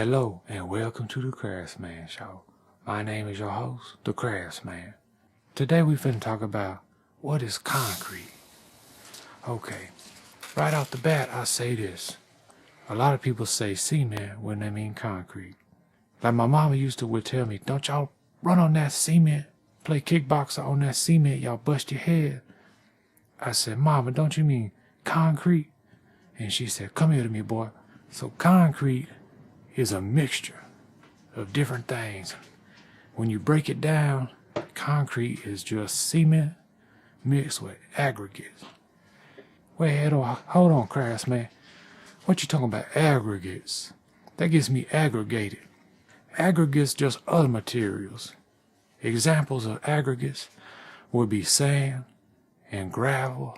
Hello and welcome to the Craftsman Show. My name is your host, the Craftsman. Today we finna talk about what is concrete. Okay, right off the bat I say this. A lot of people say cement when they mean concrete. Like my mama would tell me, don't y'all run on that cement, play kickboxer on that cement, y'all bust your head. I said, Mama, don't you mean concrete? And she said, come here to me, boy. So concrete is a mixture of different things. When you break it down, concrete is just cement mixed with aggregates. Wait, hold on, Craftsman. What you talking about aggregates? That gets me aggregated. Aggregates just other materials. Examples of aggregates would be sand and gravel.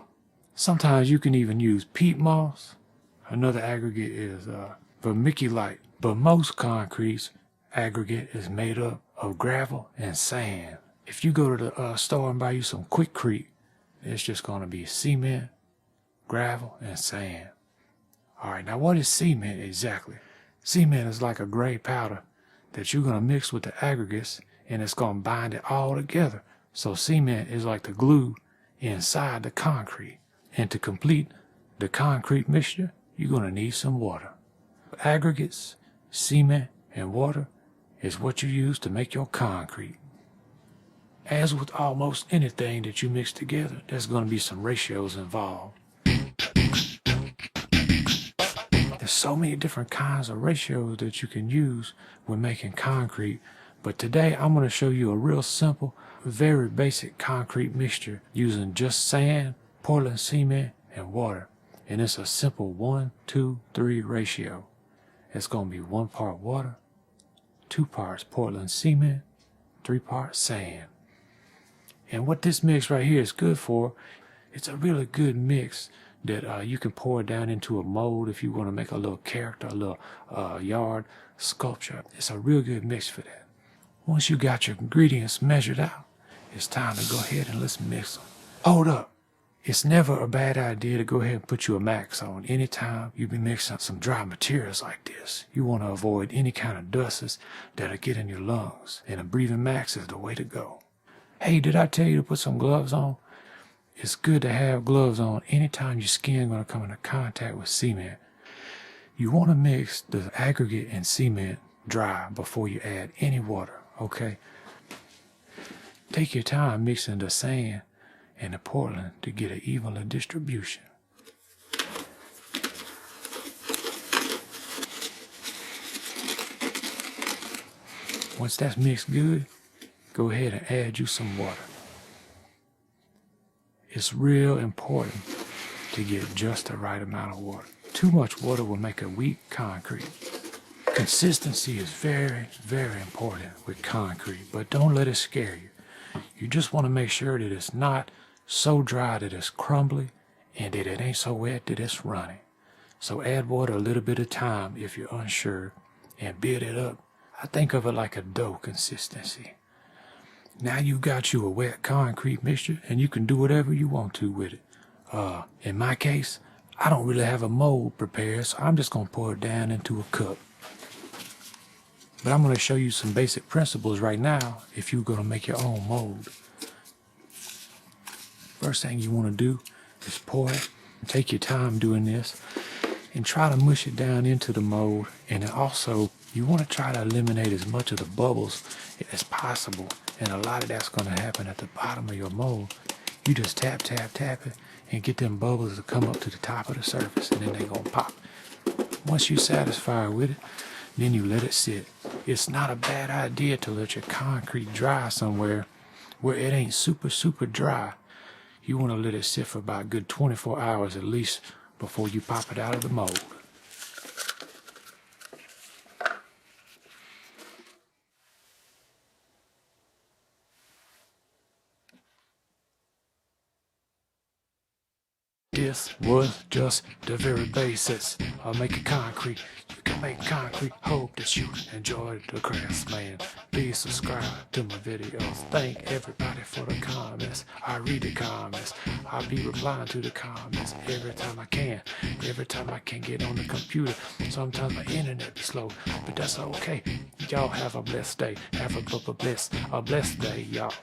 Sometimes you can even use peat moss. Another aggregate is vermiculite. But most concrete aggregate is made up of gravel and sand. If you go to the store and buy you some Quikrete, it's just going to be cement, gravel, and sand. Alright, now what is cement exactly? Cement is like a gray powder that you're going to mix with the aggregates and it's going to bind it all together. So cement is like the glue inside the concrete. And to complete the concrete mixture, you're going to need some water. Aggregates, cement, and water is what you use to make your concrete. As with almost anything that you mix together, there's going to be some ratios involved. There's so many different kinds of ratios that you can use when making concrete, but today I'm going to show you a real simple, very basic concrete mixture using just sand, Portland cement, and water. And it's a simple 1-2-3 ratio. It's going to be 1 part water, 2 parts Portland cement, 3 parts sand. And what this mix right here is good for, it's a really good mix that you can pour down into a mold if you want to make a little character, a little yard sculpture. It's a real good mix for that. Once you got your ingredients measured out, it's time to go ahead and let's mix them. Hold up. It's never a bad idea to go ahead and put you a max on. Anytime you be mixing some dry materials like this, you want to avoid any kind of dusts that'll get in your lungs. And a breathing max is the way to go. Hey, did I tell you to put some gloves on? It's good to have gloves on anytime your skin going to come into contact with cement. You want to mix the aggregate and cement dry before you add any water, okay? Take your time mixing the sand and the Portland to get an evenly distribution. Once that's mixed good, go ahead and add you some water. It's real important to get just the right amount of water. Too much water will make a weak concrete. Consistency is very, very important with concrete, but don't let it scare you. You just want to make sure that it's not so dry that it's crumbly and that it ain't so wet that it's running. So add water a little bit of time if you're unsure and build it up. I think of it like a dough consistency. Now you got you a wet concrete mixture and you can do whatever you want to with it. In my case, I don't really have a mold prepared, so I'm just going to pour it down into a cup. But I'm going to show you some basic principles right now if you're going to make your own mold. First thing you want to do is pour it. Take your time doing this and try to mush it down into the mold. And then also you want to try to eliminate as much of the bubbles as possible. And a lot of that's going to happen at the bottom of your mold. You just tap, tap, tap it and get them bubbles to come up to the top of the surface and then they're going to pop. Once you're satisfied with it, then you let it sit. It's not a bad idea to let your concrete dry somewhere where it ain't super, super dry. You want to let it sit for about a good 24 hours at least before you pop it out of the mold. This was just the very basics of making concrete. You make concrete. Hope that you enjoyed the Craftsman. Please subscribe to my videos. Thank everybody for the comments. I read the comments. I'll be replying to the comments every time I can. Every time I can get on the computer. Sometimes my internet is slow, but that's okay. Y'all have a blessed day. Have a blessed day, y'all.